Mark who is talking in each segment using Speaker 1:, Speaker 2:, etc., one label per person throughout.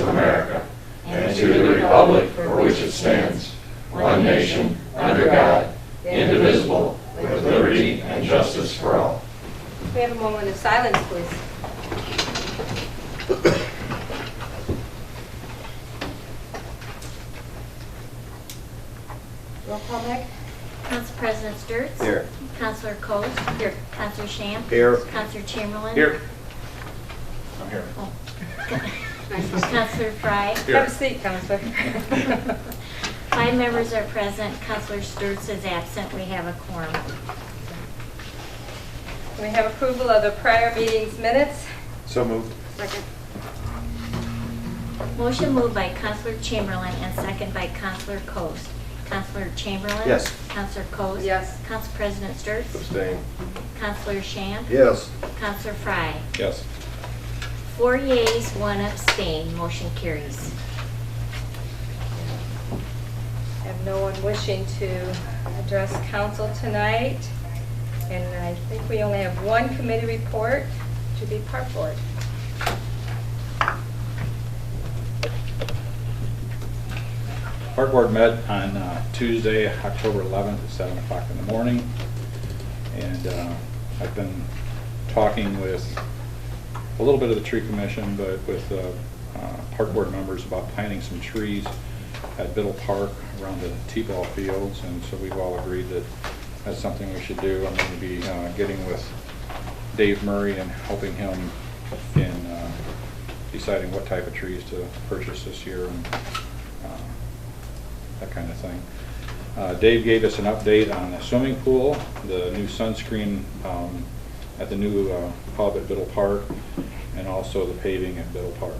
Speaker 1: of America and to the republic for which it stands, one nation, under God, indivisible, with liberty and justice for all.
Speaker 2: We have a moment of silence, please. Roll call, Meg.
Speaker 3: Council President Sturts.
Speaker 4: Here.
Speaker 3: Councilor Coast. Here. Councilor Shamp.
Speaker 4: Here.
Speaker 3: Councilor Chamberlain.
Speaker 4: Here. I'm here.
Speaker 3: Oh. Councilor Fry.
Speaker 2: Have a seat, Counselor.
Speaker 3: 5 members are present. Councilor Sturts is absent. We have a quorum.
Speaker 2: We have approval of the prior meeting's minutes.
Speaker 4: So moved.
Speaker 2: Second.
Speaker 3: Motion moved by Councilor Chamberlain and second by Councilor Coast. Councilor Chamberlain?
Speaker 4: Yes.
Speaker 3: Councilor Coast?
Speaker 2: Yes.
Speaker 3: Council President Sturts?
Speaker 4: Abstain.
Speaker 3: Councilor Shamp?
Speaker 4: Yes.
Speaker 3: Councilor Fry?
Speaker 4: Yes.
Speaker 3: 4 yeas, 1 abstain. Motion carries.
Speaker 2: I have no one wishing to address council tonight. And I think we only have one committee report, to be Park Board.
Speaker 5: Park Board met on Tuesday, October 11th at 7 o'clock in the morning. And I've been talking with a little bit of the tree commission, but with Park Board members about planting some trees at Biddle Park around the T-ball fields. And so we've all agreed that that's something we should do. I'm going to be getting with Dave Murray and helping him in deciding what type of trees to purchase this year and that kind of thing. Dave gave us an update on the swimming pool, the new sunscreen at the new pub at Biddle Park, and also the paving at Biddle Park.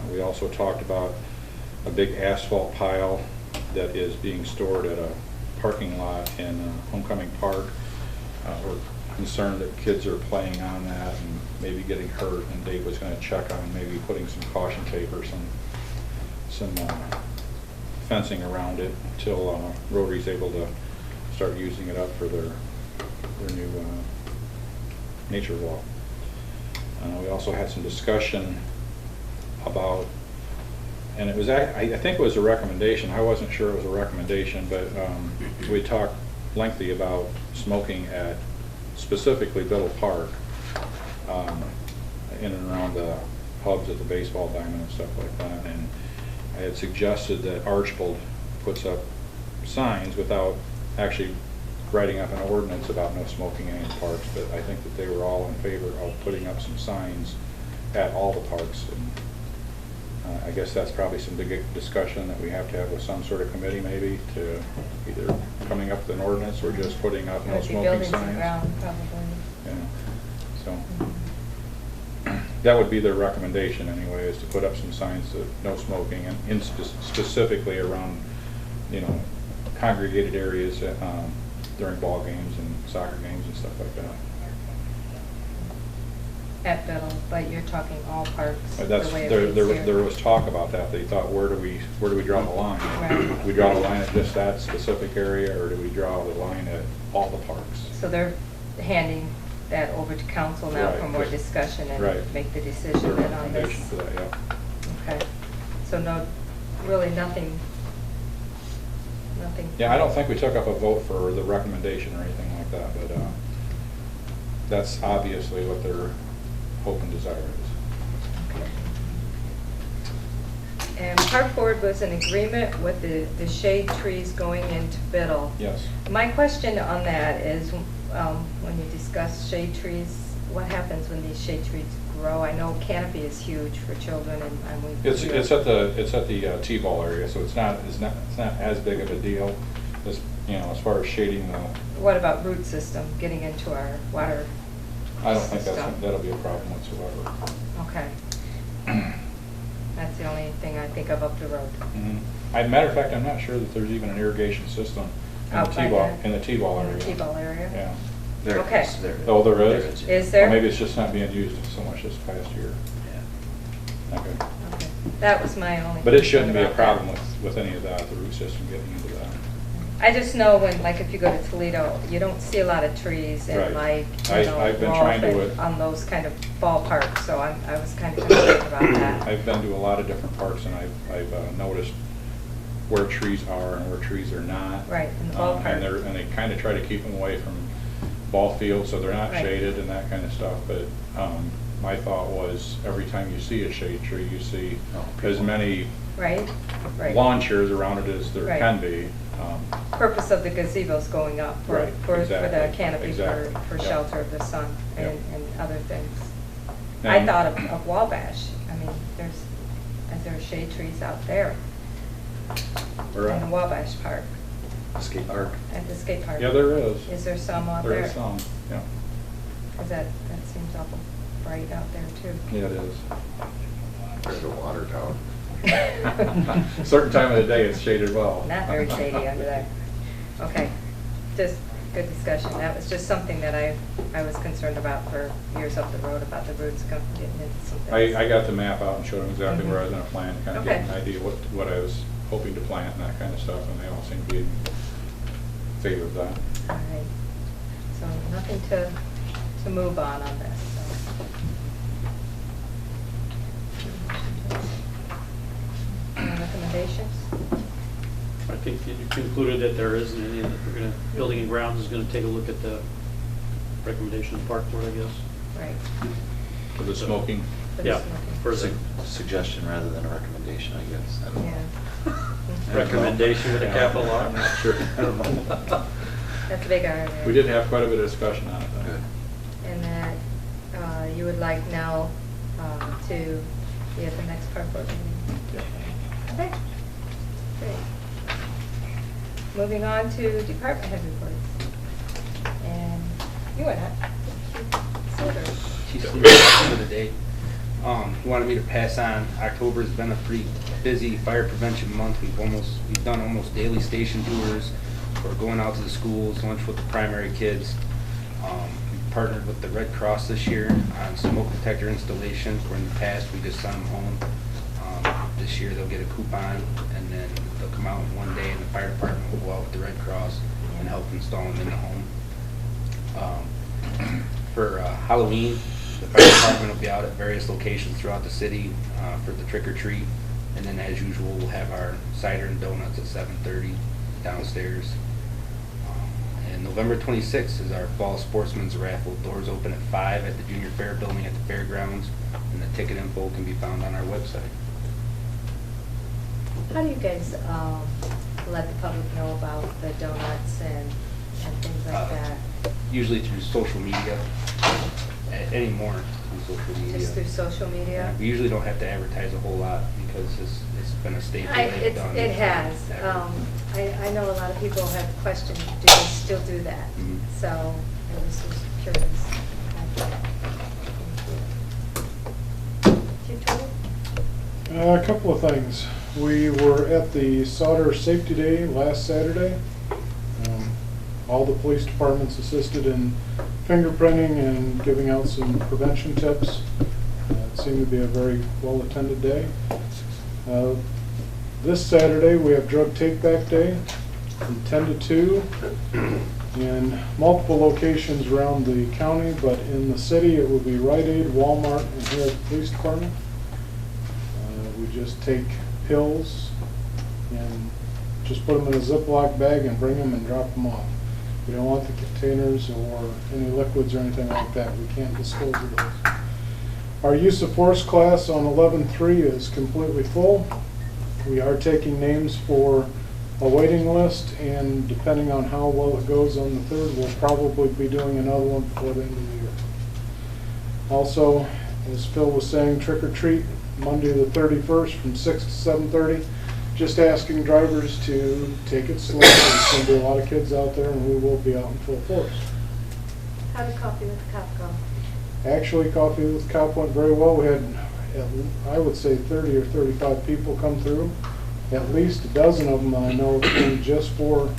Speaker 5: We also talked about a big asphalt pile that is being stored at a parking lot in Homecoming Park. We're concerned that kids are playing on that and maybe getting hurt, and Dave was going to check on maybe putting some caution tape or some fencing around it until Rotary's able to start using it up for their new nature walk. We also had some discussion about, and it was, I think it was a recommendation. I wasn't sure it was a recommendation, but we talked lengthy about smoking at specifically Biddle Park, in and around the pubs at the baseball diamond and stuff like that. And I had suggested that Archibald puts up signs without actually writing up an ordinance about no smoking in any parks, but I think that they were all in favor of putting up some signs at all the parks. And I guess that's probably some big discussion that we have to have with some sort of committee, maybe, to either coming up with an ordinance or just putting up no smoking
Speaker 2: Buildings and
Speaker 5: signs.
Speaker 2: ground, probably.
Speaker 5: Yeah. So that would be their recommendation anyway, is to put up some signs that no smoking, and in specifically around, congregated areas during ball games and soccer games and stuff like that.
Speaker 2: At Biddle, but you're talking all parks.
Speaker 5: But that's,
Speaker 2: the way it reads here.
Speaker 5: there was talk about that. They thought, where do we draw the line?
Speaker 2: Right.
Speaker 5: Do we draw the line at just that specific area, or do we draw the line at all the parks?
Speaker 2: So they're handing that over to council now
Speaker 5: Right.
Speaker 2: for more discussion and
Speaker 5: Right.
Speaker 2: make the decision then on
Speaker 5: Recommendation
Speaker 2: this.
Speaker 5: for that, yeah.
Speaker 2: Okay. So no, really nothing.
Speaker 5: Yeah, I don't think we took up a vote for the recommendation or anything like that, but that's obviously what their hope and desire is.
Speaker 2: Okay. And Park Board was in agreement with the shade trees going into Biddle.
Speaker 5: Yes.
Speaker 2: My question on that is, when you discuss shade trees, what happens when these shade trees grow? I know canopy is huge for children, and we.
Speaker 5: It's at the T-ball area, so it's not as big of a deal as as far as shading the.
Speaker 2: What about root system getting into our water?
Speaker 5: I don't think
Speaker 2: system?
Speaker 5: that'll be a problem whatsoever.
Speaker 2: Okay. That's the only thing I think of up the road.
Speaker 5: Mm-hmm. Matter of fact, I'm not sure that there's even an irrigation system in
Speaker 2: Out
Speaker 5: the
Speaker 2: by
Speaker 5: T-ball
Speaker 2: the-
Speaker 5: area.
Speaker 2: In the T-ball area?
Speaker 5: Yeah.
Speaker 4: There
Speaker 2: Okay.
Speaker 4: is, there is.
Speaker 5: Oh, there is?
Speaker 2: Is there?
Speaker 5: Or maybe it's just not being used so much this past year.
Speaker 4: Yeah.
Speaker 5: Okay.
Speaker 2: Okay. That was my only.
Speaker 5: But it shouldn't be a
Speaker 2: concern about
Speaker 5: problem with any of that, the root system getting into that.
Speaker 2: I just know when, like, if you go to Toledo, you don't see a lot of trees and
Speaker 5: Right.
Speaker 2: like,
Speaker 5: I've been trying to
Speaker 2: Rolfe and on those kind of ballparks, so I was kind of concerned about that.
Speaker 5: I've been to a lot of different parks, and I've noticed where trees are and where trees are not.
Speaker 2: Right, in the
Speaker 5: And
Speaker 2: ballpark.
Speaker 5: they kind of try to keep them away from ball fields, so they're not
Speaker 2: Right.
Speaker 5: shaded and that kind of stuff. But my thought was, every time you see a shade tree, you see as many
Speaker 2: Right, right.
Speaker 5: lawn chairs around it as there
Speaker 2: Right.
Speaker 5: can be.
Speaker 2: Purpose of the gazebo's going up for,
Speaker 5: Right,
Speaker 2: for the
Speaker 5: exactly,
Speaker 2: canopy
Speaker 5: exactly,
Speaker 2: for
Speaker 5: yeah.
Speaker 2: shelter of the sun
Speaker 5: Yeah.
Speaker 2: and other things.
Speaker 5: Now-
Speaker 2: I thought of Wabash. I mean, is there shade trees out there
Speaker 5: Where at?
Speaker 2: in the Wabash Park,
Speaker 1: Skate park.
Speaker 2: at the skate park?
Speaker 5: Yeah, there is.
Speaker 2: Is there some out there?
Speaker 5: There is some, yeah.
Speaker 2: Because that seems awful bright out there too.
Speaker 5: Yeah, it is.
Speaker 1: There's a water tower.
Speaker 5: Certain time of the day, it's shaded well.
Speaker 2: Not very shady under there. Okay, just good discussion. That was just something that I was concerned about for years up the road, about the roots getting into some things.
Speaker 5: I got the map out and showed them exactly where I was gonna plant, kind of get an
Speaker 2: Okay.
Speaker 5: idea what I was hoping to plant and that kind of stuff, and they all seem to be in favor of that.
Speaker 2: All right. So nothing to move on this. So. Any recommendations?
Speaker 6: I think you concluded that there isn't any, that we're gonna, Building and Grounds is gonna take a look at the recommendation of the Park Board, I guess.
Speaker 2: Right.
Speaker 5: For the smoking,
Speaker 2: For the
Speaker 6: Yeah,
Speaker 2: smoking.
Speaker 6: for the
Speaker 1: Suggestion rather than a recommendation, I guess. I don't know.
Speaker 2: Yeah.
Speaker 6: recommendation with a capital R.
Speaker 5: I'm not sure. I don't know.
Speaker 2: That's a big iron there.
Speaker 5: We did have quite a bit of discussion on it, though.
Speaker 1: Good.
Speaker 2: And that you would like now to be at the next park board meeting?
Speaker 5: Yeah.
Speaker 2: Okay, great. Moving on to department head reports. And you went up.
Speaker 7: Chief Sleeper for the day. He wanted me to pass on, October's been a pretty busy fire prevention month. We've done almost daily station tours. We're going out to the schools, lunch with the primary kids. We partnered with the Red Cross this year on smoke detector installation, where in the past we just sent them home. This year they'll get a coupon, and then they'll come out one day, and the fire department will go out with the Red Cross and help install them in the home. For Halloween, the fire department will be out at various locations throughout the city for the trick or treat, and then as usual we'll have our cider and donuts at 7:30 downstairs. And November 26th is our fall sportsman's raffle. Doors open at 5 at the Junior Fair building at the fairgrounds, and the ticket info can be found on our website.
Speaker 2: How do you guys let the public know about the donuts and things like that?
Speaker 7: Usually through social media, anymore through social media.
Speaker 2: Just through social media?
Speaker 7: We usually don't have to advertise a whole lot because it's been a staple they've done.
Speaker 2: It has. I know a lot of people have questioned, do they still do that?
Speaker 7: Mhm.
Speaker 2: So I was just curious. Chief Twiddle?
Speaker 8: A couple of things. We were at the Sauter Safety Day last Saturday. All the police departments assisted in fingerprinting and giving out some prevention tips. It seemed to be a very well-attended day. This Saturday we have Drug Take-Back Day from 10 to 2 in multiple locations around the county, but in the city it will be Rite Aid, Walmart, and here at the police department. We just take pills and just put them in a Ziploc bag and bring them and drop them off. We don't want the containers or any liquids or anything like that. We can't dispose of those. Our use of force class on 11-3 is completely full. We are taking names for a waiting list, and depending on how well it goes on the 3rd, we'll probably be doing another one before the end of the year. Also, as Phil was saying, trick or treat Monday the 31st from 6 to 7:30. Just asking drivers to take it slow. There's going to be a lot of kids out there, and we will be out in full force.
Speaker 2: How did Coffee with the Cop go?
Speaker 8: Actually, Coffee with the Cop went very well. We had, I would say, 30 or 35 people come through. At least a dozen of them I know came just for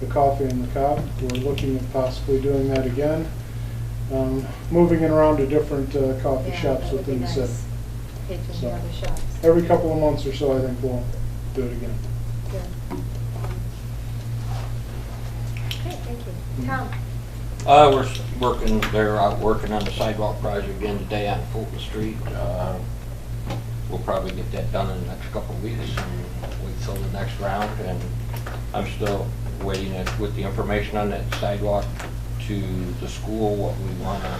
Speaker 8: the Coffee and the Cop. We're looking at possibly doing that again. Moving it around to different coffee shops within the city.
Speaker 2: Patrons
Speaker 8: So,
Speaker 2: in other shops.
Speaker 8: every couple of months or so, I think we'll do it again.
Speaker 2: Good. Thank you. Tom?
Speaker 9: They're out working on the sidewalk project again today on Fulton Street. We'll probably get that done in the next couple of weeks and wait till the next round. And I'm still waiting with the information on that sidewalk to the school, what we want to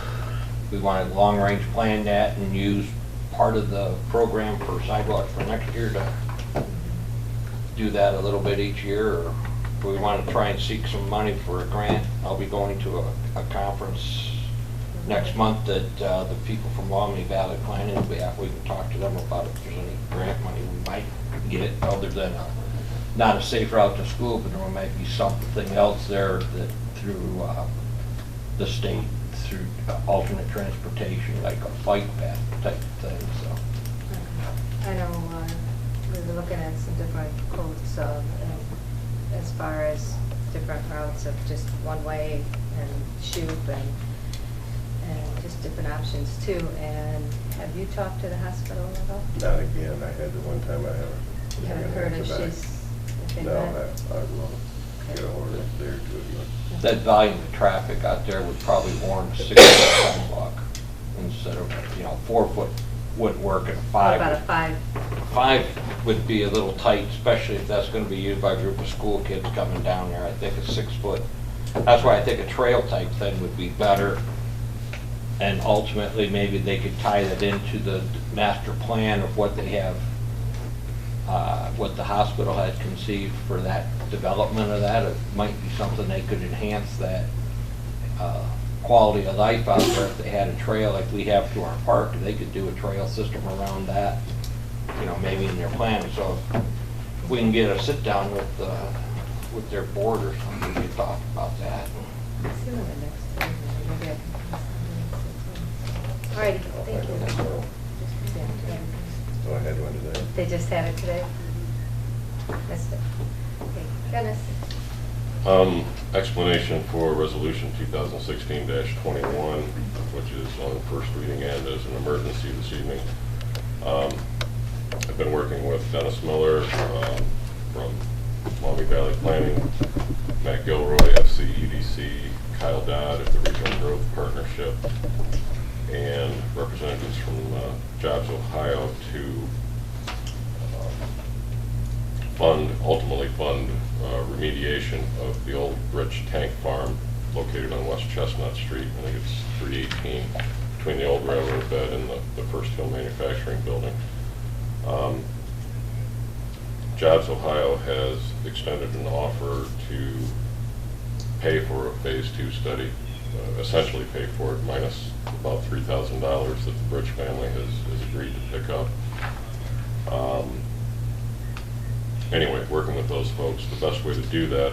Speaker 9: long-range plan that and use part of the program for sidewalks for next year to do that a little bit each year, or we want to try and seek some money for a grant. I'll be going to a conference next month that the people from Wauseon Valley Planning will be at. We can talk to them about if there's any grant money we might get, other than not a safe route to school, but there might be something else there that through the state, through alternate transportation, like a bike path type thing. So
Speaker 2: I know we were looking at some different quotes as far as different routes of just one way and shoot and just different options too. And have you talked to the hospital at all?
Speaker 1: Not again. I had the one time I haven't.
Speaker 2: You haven't heard if she's... if they
Speaker 1: No,
Speaker 2: met?
Speaker 1: I will get a hold of there too.
Speaker 9: that volume of traffic out there would probably warrant a 6-foot sidewalk instead of, 4 foot wouldn't work and 5.
Speaker 2: What about a 5?
Speaker 9: 5 would be a little tight, especially if that's going to be used by a group of school kids coming down there. I think a 6 foot. That's why I think a trail type thing would be better. And ultimately, maybe they could tie that into the master plan of what they have, what the hospital had conceived for that development of that. It might be something they could enhance that quality of life out there if they had a trail like we have to our park. They could do a trail system around that, maybe in their plan. So if we can get a sit down with their board or something, we could talk about that.
Speaker 2: See when the next Thursday, maybe I can come All right, thank you.
Speaker 1: So I had one today.
Speaker 2: They just had it today? Missed it. Okay, Dennis?
Speaker 10: Explanation for Resolution 2016-21, which is on first reading and as an emergency this evening. I've been working with Dennis Miller from Wauseon Valley Planning, Matt Gilroy, FCEDC, Kyle Dodd at the Regional Growth Partnership, and representatives from Jobs Ohio to ultimately fund remediation of the old Rich Tank Farm located on West Chestnut Street. I think it's 318, between the old railroad bed and the First Hill Manufacturing Building. Jobs Ohio has extended an offer to pay for a phase 2 study, essentially pay for it minus about $3,000 that the Bridge family has agreed to pick up. Anyway, working with those folks, the best way to do that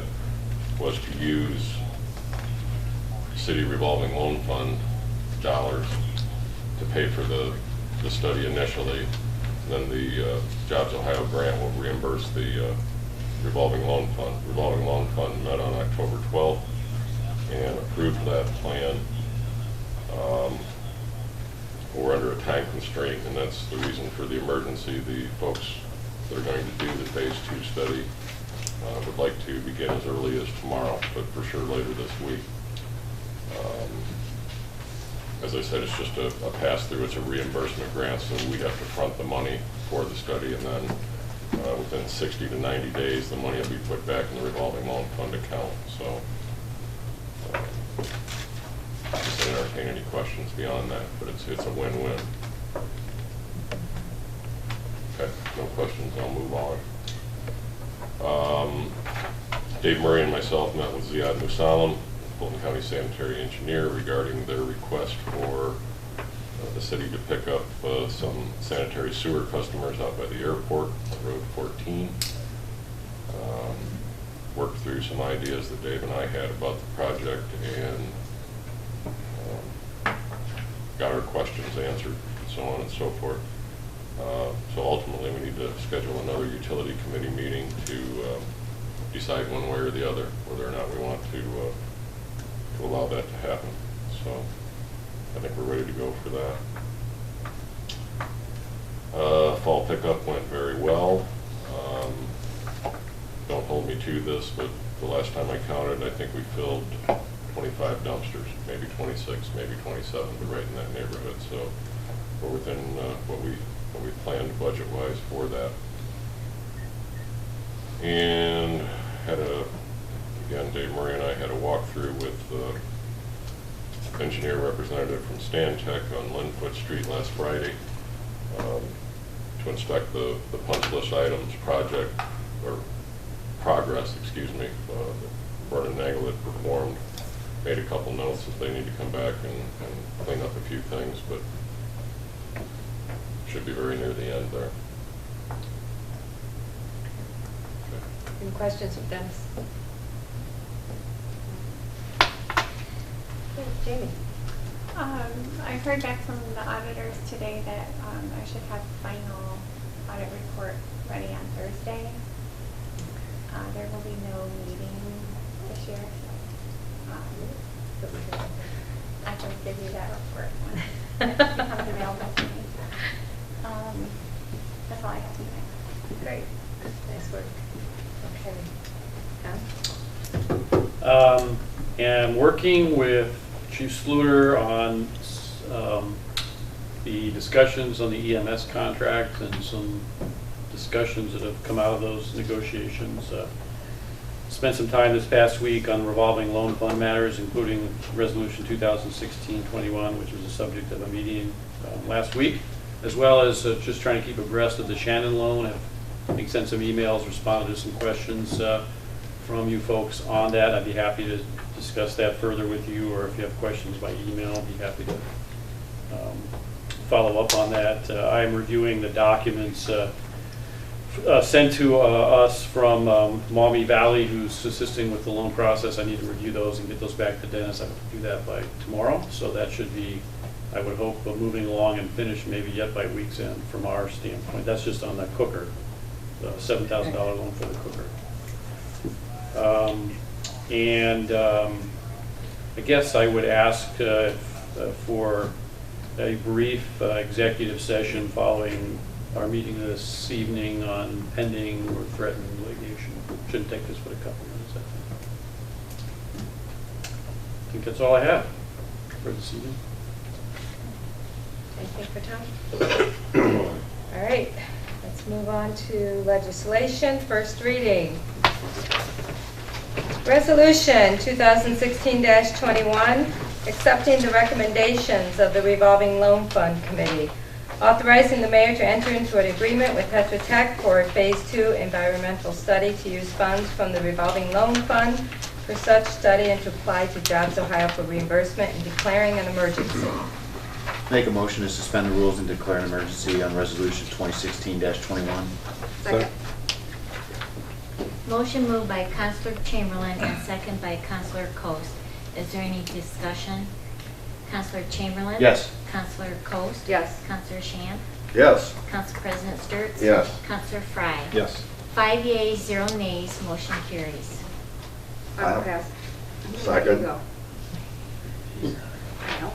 Speaker 10: was to use city revolving loan fund dollars to pay for the study initially. Then the Jobs Ohio grant will reimburse the revolving loan fund. Revolving loan fund met on October 12th and approved that plan. We're under a time constraint, and that's the reason for the emergency. The folks that are going to do the phase 2 study would like to begin as early as tomorrow, but for sure later this week. As I said, it's just a pass-through. It's a reimbursement grant, so we have to front the money for the study, and then within 60 to 90 days, the money will be put back in the revolving loan fund account. So I just didn't entertain any questions beyond that, but it's a win-win. Okay, no questions, I'll move on. Dave Murray and myself met with Ziad Musalam, Fulton County Sanitary Engineer, regarding their request for the city to pick up some sanitary sewer customers out by the airport on Road 14. Worked through some ideas that Dave and I had about the project and got our questions answered, and so on and so forth. So ultimately, we need to schedule another utility committee meeting to decide one way or the other whether or not we want to allow that to happen. So I think we're ready to go for that. Fall pickup went very well. Don't hold me to this, but the last time I counted, I think we filled 25 dumpsters, maybe 26, maybe 27, but right in that neighborhood. So we're within what we planned budget-wise for that. And again, Dave Murray and I had a walkthrough with the engineer representative from Stantec on Linfoot Street last Friday to inspect the punch list items progress, excuse me. Vernon Nagel had performed, made a couple notes that they need to come back and clean up a few things, but should be very near the end there.
Speaker 2: Any questions of Dennis? Okay, Jamie?
Speaker 11: I heard back from the auditors today that I should have final audit report ready on Thursday. There will be no meeting this year, so I can give you that report when it becomes available to me. That's all I have tonight.
Speaker 2: Great. Nice work. Okay. Tom?
Speaker 6: And working with Chief Sluter on the discussions on the EMS contract and some discussions that have come out of those negotiations. Spent some time this past week on revolving loan fund matters, including Resolution 2016-21, which was the subject of a meeting last week, as well as just trying to keep abreast of the Shannon loan. I've sent some emails, responded to some questions from you folks on that. I'd be happy to discuss that further with you, or if you have questions by email, I'd be happy to follow up on that. I am reviewing the documents sent to us from Maumee Valley, who's assisting with the loan process. I need to review those and get those back to Dennis. I have to do that by tomorrow, so that should be, I would hope, moving along and finished maybe yet by week's end from our standpoint. That's just on the cooker, the $7,000 loan for the cooker. I guess I would ask for a brief executive session following our meeting this evening on pending or threatened litigation. Shouldn't take us but a couple minutes, I think that's all I have for this evening.
Speaker 2: Anything for Tom? All right, let's move on to legislation. First reading. Resolution 2016-21, accepting the recommendations of the Revolving Loan Fund Committee, authorizing the mayor to enter into an agreement with Tetra Tech for a Phase 2 environmental study to use funds from the Revolving Loan Fund for such study and to apply to Jobs Ohio for reimbursement and declaring an emergency.
Speaker 12: Make a motion to suspend the rules and declare an emergency on Resolution 2016-21.
Speaker 2: Second.
Speaker 3: Motion moved by Counselor Chamberlain and second by Counselor Coast. Is there any discussion? Counselor Chamberlain?
Speaker 12: Yes.
Speaker 3: Counselor Coast?
Speaker 2: Yes.
Speaker 3: Counselor Shamp?
Speaker 1: Yes.
Speaker 3: Council President Sturts?
Speaker 1: Yes.
Speaker 3: Counselor Fry?
Speaker 5: Yes.
Speaker 3: 5 yeas, 0 nays, motion carries.
Speaker 2: I'll pass.
Speaker 1: Second.
Speaker 2: There you go.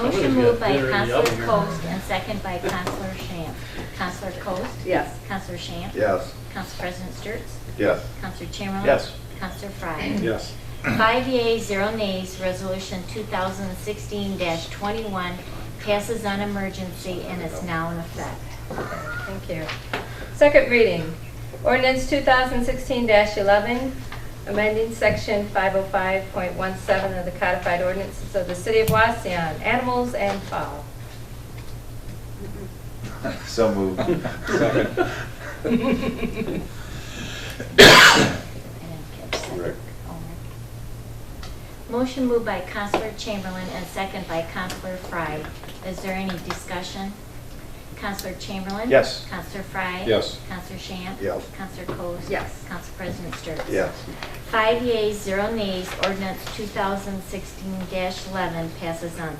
Speaker 3: Motion moved by Counselor Coast and second by Counselor Shamp. Counselor Coast?
Speaker 2: Yes.
Speaker 3: Counselor Shamp?
Speaker 1: Yes.
Speaker 3: Council President Sturts?
Speaker 1: Yes.
Speaker 3: Counselor Chamberlain?
Speaker 12: Yes.
Speaker 3: Counselor Fry?
Speaker 5: Yes.
Speaker 3: 5 yeas, 0 nays, resolution 2016-21 passes on emergency and is now in effect.
Speaker 2: Thank you. Second reading. Ordinance 2016-11, amending section 505.17 of the codified ordinances of the city of Wauseon, animals and fowl.
Speaker 12: So moved.
Speaker 5: Second.
Speaker 3: I didn't catch that.
Speaker 1: Rick.
Speaker 3: Oh, Rick. Motion moved by Counselor Chamberlain and second by Counselor Fry. Is there any discussion? Counselor Chamberlain?
Speaker 12: Yes.
Speaker 3: Counselor Fry?
Speaker 5: Yes.
Speaker 3: Counselor Shamp?
Speaker 1: Yes.
Speaker 3: Counselor Coast?
Speaker 2: Yes.
Speaker 3: Council President Sturts?
Speaker 1: Yes.
Speaker 3: 5 yeas, 0 nays, ordinance 2016-11 passes on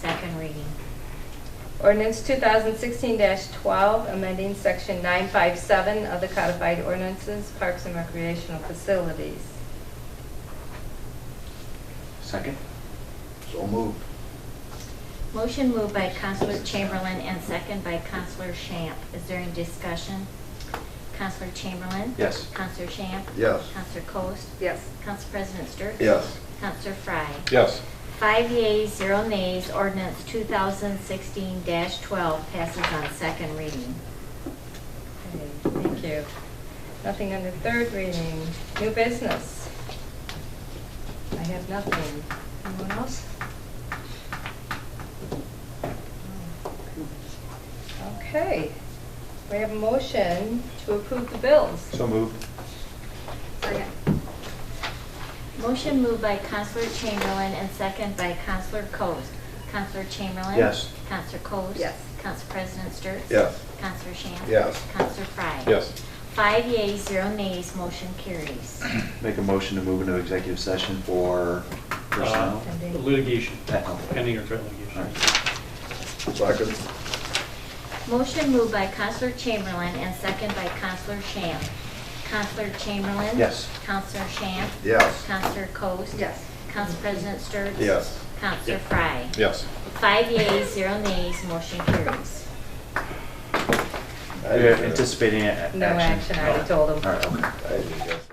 Speaker 3: second reading.
Speaker 2: Ordinance 2016-12, amending section 957 of the codified ordinances, parks and recreational facilities.
Speaker 12: Second.
Speaker 1: So moved.
Speaker 3: Motion moved by Counselor Chamberlain and second by Counselor Shamp. Is there any discussion? Counselor Chamberlain?
Speaker 12: Yes.
Speaker 3: Counselor Shamp?
Speaker 1: Yes.
Speaker 3: Counselor Coast?
Speaker 2: Yes.
Speaker 3: Council President Sturts?
Speaker 1: Yes.
Speaker 3: Counselor Fry?
Speaker 5: Yes.
Speaker 3: 5 yeas, 0 nays, ordinance 2016-12 passes on second reading.
Speaker 2: Okay, thank you. Nothing under third reading. New business. I have nothing. Anyone else? Okay. We have a motion to approve the bills.
Speaker 12: So moved.
Speaker 2: Second.
Speaker 3: Motion moved by Counselor Chamberlain and second by Counselor Coast. Counselor Chamberlain?
Speaker 12: Yes.
Speaker 3: Counselor Coast?
Speaker 2: Yes.
Speaker 3: Council President Sturts?
Speaker 1: Yes.
Speaker 3: Counselor Shamp?
Speaker 1: Yes.
Speaker 3: Counselor Fry?
Speaker 5: Yes.
Speaker 3: 5 yeas, 0 nays, motion carries.
Speaker 12: Make a motion to move into executive session for personnel.
Speaker 2: Pending.
Speaker 6: Litigation,
Speaker 12: Oh.
Speaker 6: pending or threat litigation.
Speaker 12: All right.
Speaker 1: Second.
Speaker 3: Motion moved by Counselor Chamberlain and second by Counselor Shamp. Counselor Chamberlain?
Speaker 12: Yes.
Speaker 3: Counselor Shamp?
Speaker 1: Yes.
Speaker 3: Counselor Coast?
Speaker 2: Yes.
Speaker 3: Council President Sturts?
Speaker 1: Yes.
Speaker 3: Counselor Fry?
Speaker 5: Yes.
Speaker 3: 5 yeas, 0 nays, motion carries.
Speaker 12: You're anticipating action?
Speaker 2: No action, I already told them.
Speaker 12: All right, okay.
Speaker 1: I did, yes.